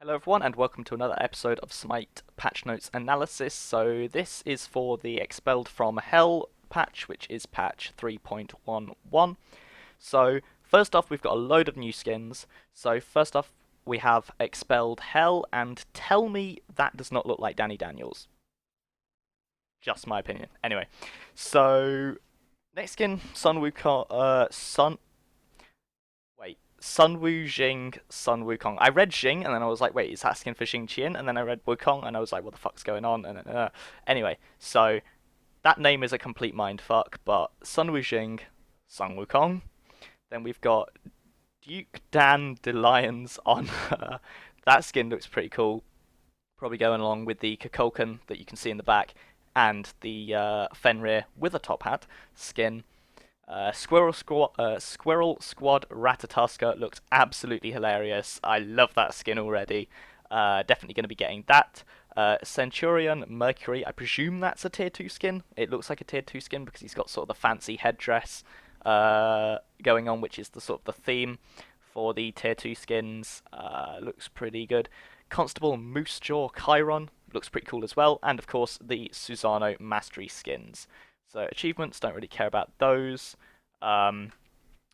Hello everyone and welcome to another episode of Smite Patch Notes Analysis. So this is for the Expelled from Hell patch, which is patch 3.11. So first off, we've got a load of new skins. So first off, we have Expelled Hell, and tell me that does not look like Dani Daniels. Just my opinion. Anyway, so next skin, Sun Wukong, Sun Wu Jing, Sun Wukong. I read Jing and then I was like, wait, is that skin for Xing Qian? And then I read Wukong and I was like, what the fuck's going on? And anyway, so that name is a complete mindfuck, but Sun Wu Jing, Sun Wukong. Then we've got Duke Dan DeLions on her. That skin looks pretty cool. Probably going along with the Kukulkan that you can see in the back and the Fenrir with a top hat skin. Squirrel Squad Ratatoskr looks absolutely hilarious. I love that skin already. Definitely going to be getting that. Centurion Mercury, I presume that's a tier 2 skin. It looks like a tier 2 skin because he's got sort of the fancy headdress going on, which is the sort of the theme for the tier 2 skins. Looks pretty good. Constable Moosejaw Chiron looks pretty cool as well. And of course the Susano Mastery skins. So achievements, don't really care about those.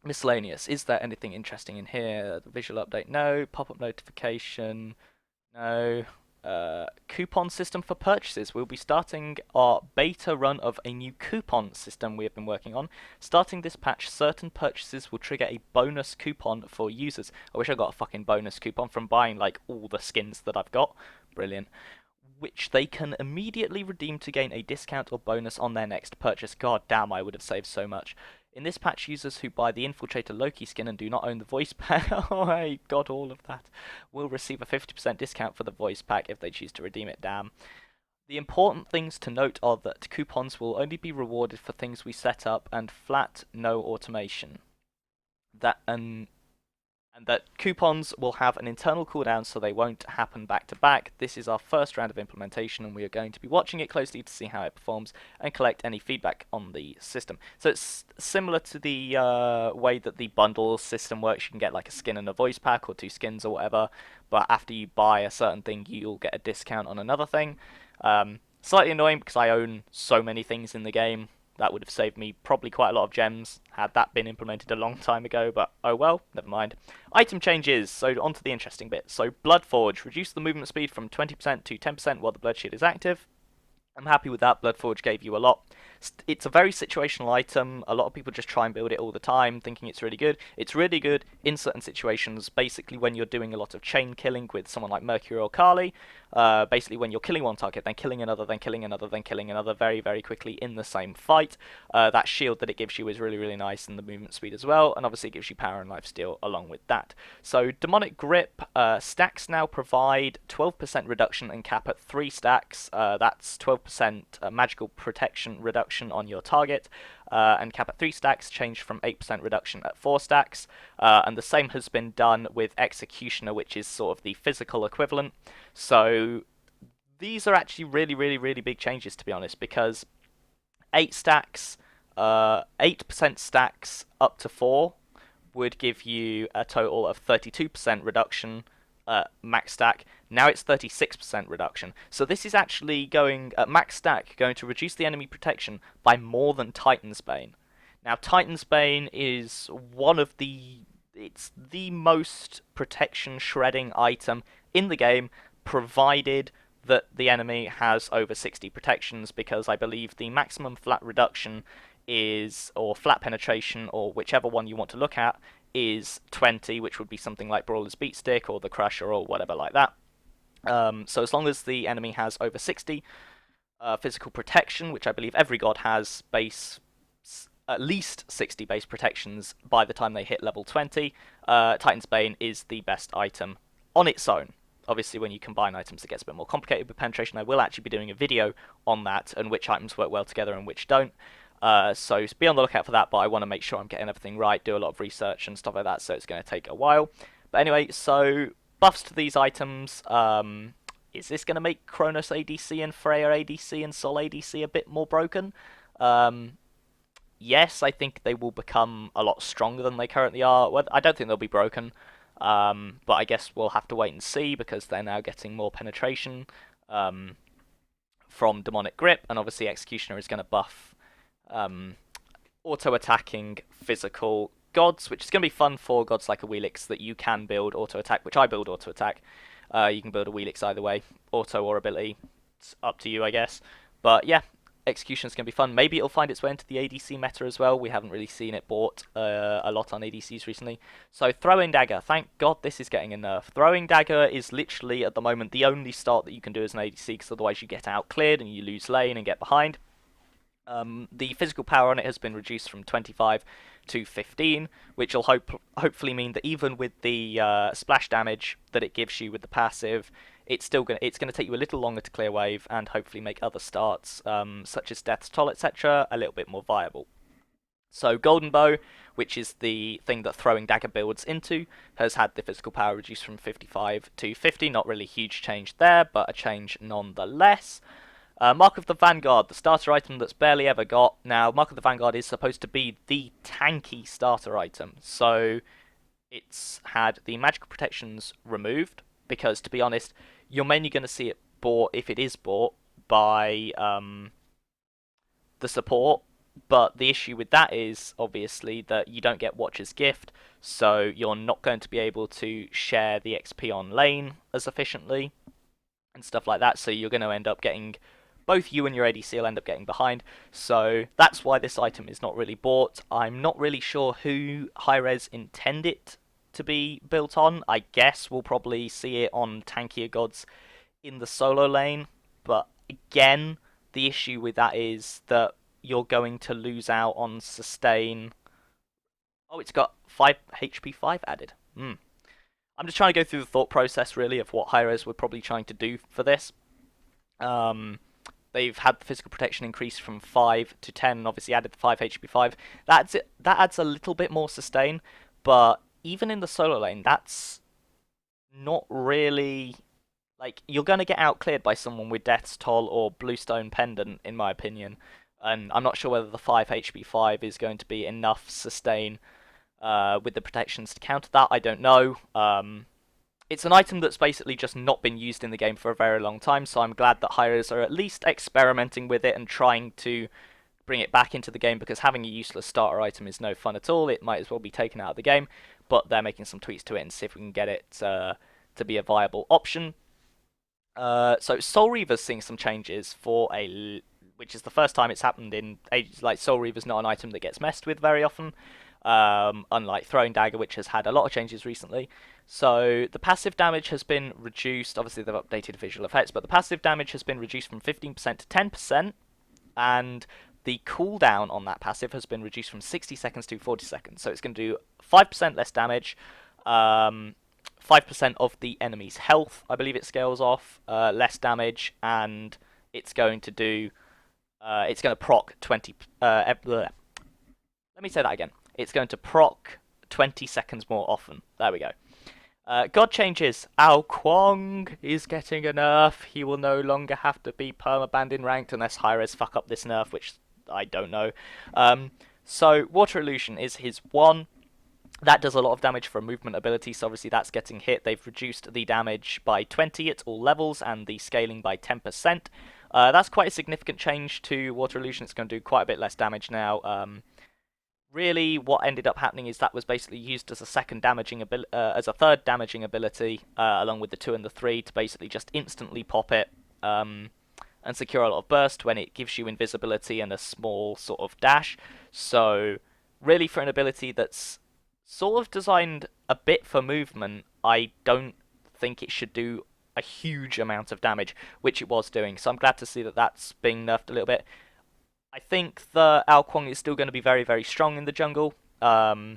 Miscellaneous, is there anything interesting in here? The visual update, no. Pop-up notification, no. Coupon system for purchases. We'll be starting our beta run of a new coupon system we have been working on. Starting this patch, certain purchases will trigger a bonus coupon for users. I wish I got a fucking bonus coupon from buying like all the skins that I've got. Brilliant. Which they can immediately redeem to gain a discount or bonus on their next purchase. God damn, I would have saved so much. In this patch, users who buy the Infiltrator Loki skin and do not own the voice pack, oh, I got all of that, will receive a 50% discount for the voice pack if they choose to redeem it, damn. The important things to note are that coupons will only be rewarded for things we set up and flat no automation. And that coupons will have an internal cooldown so they won't happen back to back. This is our first round of implementation and we are going to be watching it closely to see how it performs and collect any feedback on the system. So it's similar to the way that the bundle system works. You can get like a skin and a voice pack or 2 skins or whatever, but after you buy a certain thing you'll get a discount on another thing. Slightly annoying because I own so many things in the game. That would have saved me probably quite a lot of gems had that been implemented a long time ago, but oh well, never mind. Item changes, so on to the interesting bit. So Bloodforge, reduce the movement speed from 20% to 10% while the blood shield is active. I'm happy with that. Bloodforge gave you a lot. It's a very situational item. A lot of people just try and build it all the time, thinking it's really good. It's really good in certain situations, basically when you're doing a lot of chain killing with someone like Mercury or Kali. Basically when you're killing one target, then killing another, then killing another, then killing another very, very quickly in the same fight. That shield that it gives you is really, really nice, and the movement speed as well, and obviously it gives you power and lifesteal along with that. So Demonic Grip, stacks now provide 12% reduction and cap at 3 stacks. That's 12% magical protection reduction on your target, and cap at 3 stacks changed from 8% reduction at 4 stacks, and the same has been done with Executioner, which is sort of the physical equivalent. So these are actually really, really, really big changes, to be honest, because 8 stacks, 8% stacks up to 4 would give you a total of 32% reduction max stack. Now it's 36% reduction. So this is actually going, at max stack, going to reduce the enemy protection by more than Titan's Bane. Now Titan's Bane is it's the most protection shredding item in the game, provided that the enemy has over 60 protections, because I believe the maximum flat reduction is, or flat penetration, or whichever one you want to look at, is 20, which would be something like Brawler's Beatstick or the Crusher or whatever like that. So as long as the enemy has over 60 physical protection, which I believe every god has at least 60 base protections by the time they hit level 20, Titan's Bane is the best item on its own. Obviously, when you combine items, it gets a bit more complicated with penetration. I will actually be doing a video on that and which items work well together and which don't. So be on the lookout for that, but I want to make sure I'm getting everything right, do a lot of research and stuff like that, so it's going to take a while. But anyway, so buffs to these items. Is this going to make Kronos ADC and Freya ADC and Sol ADC a bit more broken? Yes, I think they will become a lot stronger than they currently are. Well, I don't think they'll be broken. But I guess we'll have to wait and see because they're now getting more penetration from Demonic Grip, and obviously Executioner is going to buff auto-attacking physical gods, which is going to be fun for gods like a Wheelix that you can build auto-attack, which I build auto-attack. You can build a Wheelix either way, auto or ability. It's up to you, I guess. But yeah, Execution's going to be fun. Maybe it'll find its way into the ADC meta as well. We haven't really seen it bought a lot on ADCs recently. So Throwing Dagger. Thank God this is getting a nerf. Throwing Dagger is literally, at the moment, the only start that you can do as an ADC, because otherwise you get outcleared and you lose lane and get behind. The physical power on it has been reduced from 25 to 15, which will hopefully mean that even with the splash damage that it gives you with the passive, it's gonna take you a little longer to clear wave and hopefully make other starts, such as Death's Toll, etc., a little bit more viable. So Golden Bow, which is the thing that Throwing Dagger builds into, has had the physical power reduced from 55 to 50. Not really a huge change there, but a change nonetheless. Mark of the Vanguard, the starter item that's barely ever got. Now, Mark of the Vanguard is supposed to be the tanky starter item, so it's had the magical protections removed, because, to be honest, you're mainly going to see it bought, if it is bought, by the support, but the issue with that is, obviously, that you don't get Watcher's Gift, so you're not going to be able to share the XP on lane as efficiently, and stuff like that, so you're going to end up getting... both you and your ADC will end up getting behind, so that's why this item is not really bought. I'm not really sure who Hi-Rez intend it to be built on. I guess we'll probably see it on tankier gods in the solo lane, but again, the issue with that is that you're going to lose out on sustain. Oh, it's got 5 HP 5 added. I'm just trying to go through the thought process, really, of what Hi-Rez were probably trying to do for this. They've had the physical protection increase from 5 to 10, and obviously added the 5 HP 5. That adds a little bit more sustain, but even in the solo lane, that's not really... like, you're going to get outcleared by someone with Death's Toll or Bluestone Pendant, in my opinion. And I'm not sure whether the 5 HP 5 is going to be enough sustain with the protections to counter that. I don't know. It's an item that's basically just not been used in the game for a very long time, so I'm glad that Hi-Rez are at least experimenting with it and trying to bring it back into the game, because having a useless starter item is no fun at all. It might as well be taken out of the game, but they're making some tweaks to it and see if we can get it to be a viable option. So Soul Reaver's seeing some changes which is the first time it's happened in ages. Like, Soul Reaver's not an item that gets messed with very often, unlike Throwing Dagger, which has had a lot of changes recently. So the passive damage has been reduced. Obviously, they've updated visual effects, but the passive damage has been reduced from 15% to 10%, and the cooldown on that passive has been reduced from 60 seconds to 40 seconds. So it's going to do 5% less damage, 5% of the enemy's health, I believe it scales off, less damage, and it's going to do... it's going to proc 20... let me say that again. It's going to proc 20 seconds more often. There we go. God changes. Ao Kuang is getting a nerf. He will no longer have to be permabanned in ranked unless Hi-Rez fuck up this nerf, which I don't know. So Water Illusion is his 1. That does a lot of damage for a movement ability, so obviously that's getting hit. They've reduced the damage by 20 at all levels and the scaling by 10%. That's quite a significant change to Water Illusion. It's going to do quite a bit less damage now. Really, what ended up happening is that was basically used as a third damaging ability, along with the 2 and the 3, to basically just instantly pop it and secure a lot of burst when it gives you invisibility and a small sort of dash. So, really, for an ability that's sort of designed a bit for movement, I don't think it should do a huge amount of damage, which it was doing. So I'm glad to see that that's being nerfed a little bit. I think the Ao Kuang is still going to be very, very strong in the jungle. I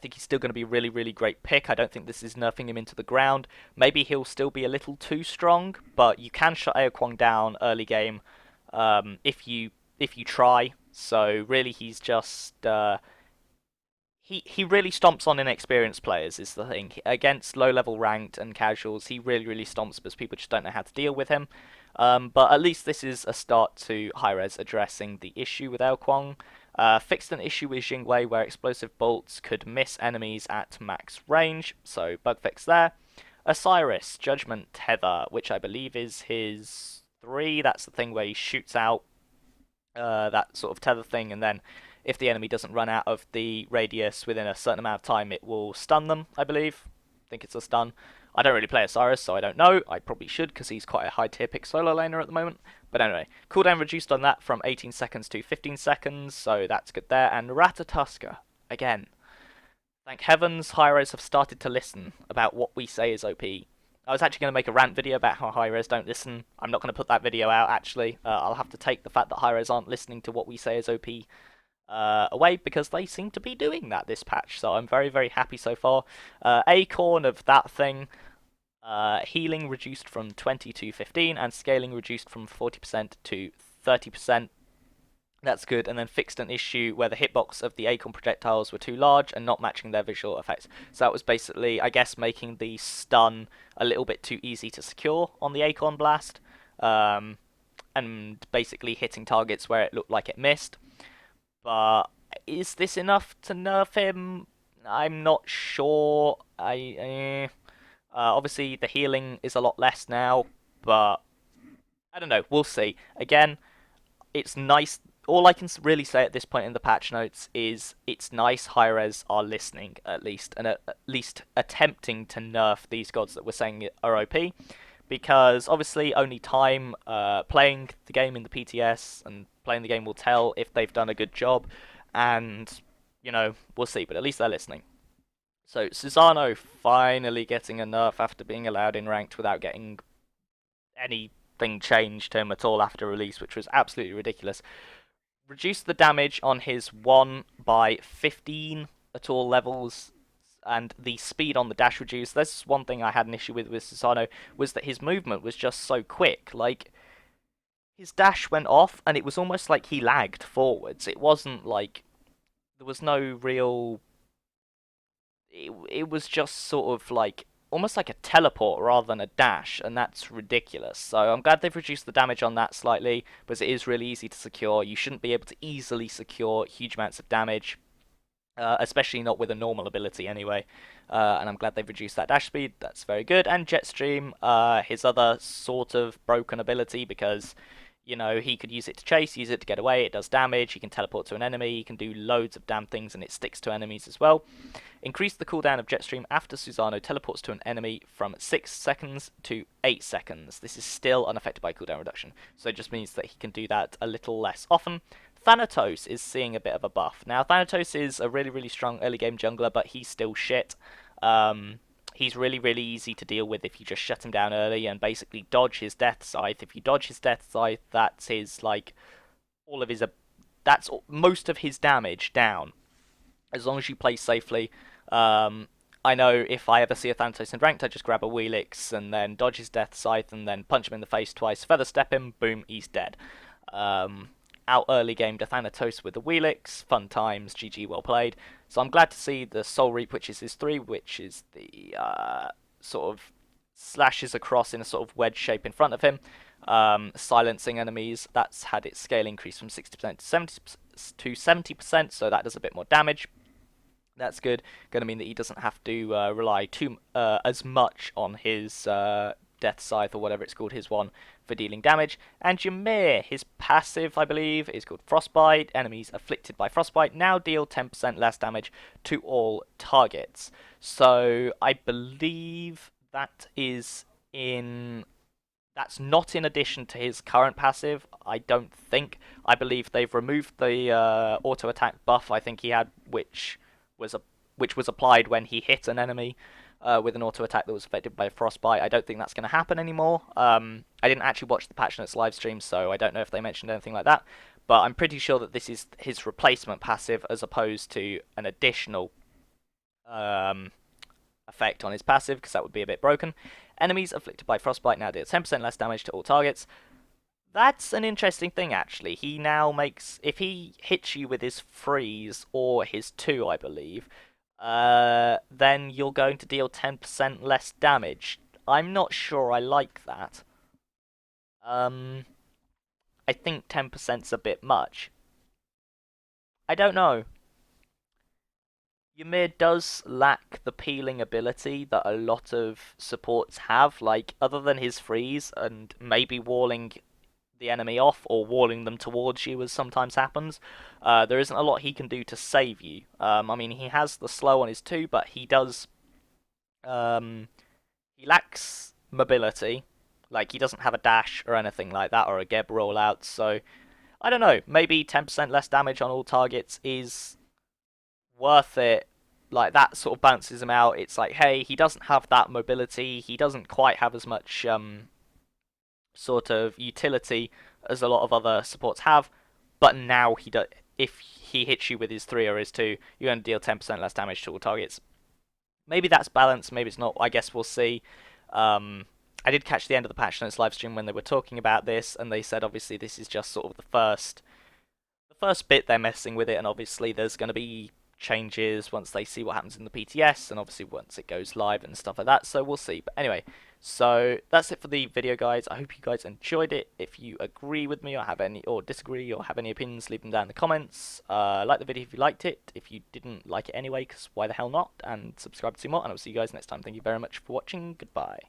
think he's still going to be a really, really great pick. I don't think this is nerfing him into the ground. Maybe he'll still be a little too strong, but you can shut Ao Kuang down early game if you try. So really, he's just he really stomps on inexperienced players is the thing. Against low-level ranked and casuals, he really, really stomps because people just don't know how to deal with him. But at least this is a start to Hi-Rez addressing the issue with Ao Kuang. Fixed an issue with Jingwei where explosive bolts could miss enemies at max range, so bug fix there. Osiris, Judgment Tether, which I believe is his 3. That's the thing where he shoots out that sort of tether thing, and then if the enemy doesn't run out of the radius within a certain amount of time, it will stun them, I believe. I think it's a stun. I don't really play Osiris, so I don't know. I probably should, because he's quite a high tier pick solo laner at the moment. But anyway, cooldown reduced on that from 18 seconds to 15 seconds, so that's good there. And Ratatoskr, again. Thank heavens, Hi-Res have started to listen about what we say is OP. I was actually going to make a rant video about how Hi-Res don't listen. I'm not going to put that video out, actually. I'll have to take the fact that Hi-Res aren't listening to what we say is OP away, because they seem to be doing that this patch, so I'm very, very happy so far. Acorn of that thing, healing reduced from 20 to 15, and scaling reduced from 40% to 30%. That's good, and then fixed an issue where the hitbox of the Acorn projectiles were too large and not matching their visual effects. So that was basically, I guess, making the stun a little bit too easy to secure on the Acorn blast, and basically hitting targets where it looked like it missed. But is this enough to nerf him? I'm not sure. Obviously, the healing is a lot less now, but I don't know. We'll see. Again, it's nice. All I can really say at this point in the patch notes is it's nice Hi-Res are listening, at least, and at least attempting to nerf these gods that we're saying are OP, because obviously only time playing the game in the PTS and playing the game will tell if they've done a good job, and, you know, we'll see, but at least they're listening. So, Susano finally getting a nerf after being allowed in ranked without getting anything changed to him at all after release, which was absolutely ridiculous. Reduced the damage on his 1 by 15 at all levels, and the speed on the dash reduced. That's one thing I had an issue with Susano, was that his movement was just so quick. Like, his dash went off, and it was almost like he lagged forwards. It wasn't like, there was no real, it was just sort of like, almost like a teleport rather than a dash, and that's ridiculous. So I'm glad they've reduced the damage on that slightly, because it is really easy to secure. You shouldn't be able to easily secure huge amounts of damage, especially not with a normal ability anyway. And I'm glad they've reduced that dash speed. That's very good. And Jetstream, his other sort of broken ability, because, you know, he could use it to chase, use it to get away, it does damage, he can teleport to an enemy, he can do loads of damn things, and it sticks to enemies as well. Increase the cooldown of Jetstream after Susano teleports to an enemy from 6 seconds to 8 seconds. This is still unaffected by cooldown reduction, so it just means that he can do that a little less often. Thanatos is seeing a bit of a buff. Now, Thanatos is a really, really strong early game jungler, but he's still shit. He's really, really easy to deal with if you just shut him down early and basically dodge his Death Scythe. If you dodge his Death Scythe, that's his, like, all of his, that's most of his damage down. As long as you play safely. I know if I ever see a Thanatos in ranked, I just grab a Wheelix and then dodge his Death Scythe and then punch him in the face twice, feather step him, boom, he's dead. Out early game to Thanatos with the Wheelix, fun times, GG, well played. So I'm glad to see the Soul Reap, which is his 3, which is the sort of slashes across in a sort of wedge shape in front of him, silencing enemies. That's had its scale increase from 60% to 70%, so that does a bit more damage. That's good. Going to mean that he doesn't have to rely as much on his Death Scythe, or whatever it's called, his one, for dealing damage. And Jameer, his passive, I believe, is called Frostbite. Enemies afflicted by Frostbite now deal 10% less damage to all targets. So I believe that is in... That's not in addition to his current passive, I don't think. I believe they've removed the auto attack buff I think he had, which was applied when he hit an enemy with an auto attack that was affected by Frostbite. I don't think that's going to happen anymore. I didn't actually watch the Patch Notes live stream, so I don't know if they mentioned anything like that. But I'm pretty sure that this is his replacement passive as opposed to an additional effect on his passive, because that would be a bit broken. Enemies afflicted by Frostbite now deal 10% less damage to all targets. That's an interesting thing, actually. He now makes... If he hits you with his freeze, or his 2, I believe, then you're going to deal 10% less damage. I'm not sure I like that. I think 10%'s a bit much. I don't know. Jameer does lack the peeling ability that a lot of supports have, like, other than his freeze and maybe walling the enemy off or walling them towards you, as sometimes happens. There isn't a lot he can do to save you. I mean, he has the slow on his 2, but he does. He lacks mobility. Like, he doesn't have a dash or anything like that, or a Geb rollout, so I don't know. Maybe 10% less damage on all targets is worth it. Like, that sort of balances him out. It's like, hey, he doesn't have that mobility. He doesn't quite have as much sort of utility as a lot of other supports have, but now he does. If he hits you with his 3 or his 2, you're going to deal 10% less damage to all targets. Maybe that's balanced, maybe it's not. I guess we'll see. I did catch the end of the Patch Notes live stream when they were talking about this, and they said obviously this is just sort of the first bit they're messing with it, and obviously there's going to be changes once they see what happens in the PTS, and obviously once it goes live and stuff like that, so we'll see. But anyway, so that's it for the video, guys. I hope you guys enjoyed it. If you agree with me or have any, or disagree, or have any opinions, leave them down in the comments. Like the video if you liked it. If you didn't like it anyway, because why the hell not? And subscribe to see more, and I'll see you guys next time. Thank you very much for watching. Goodbye.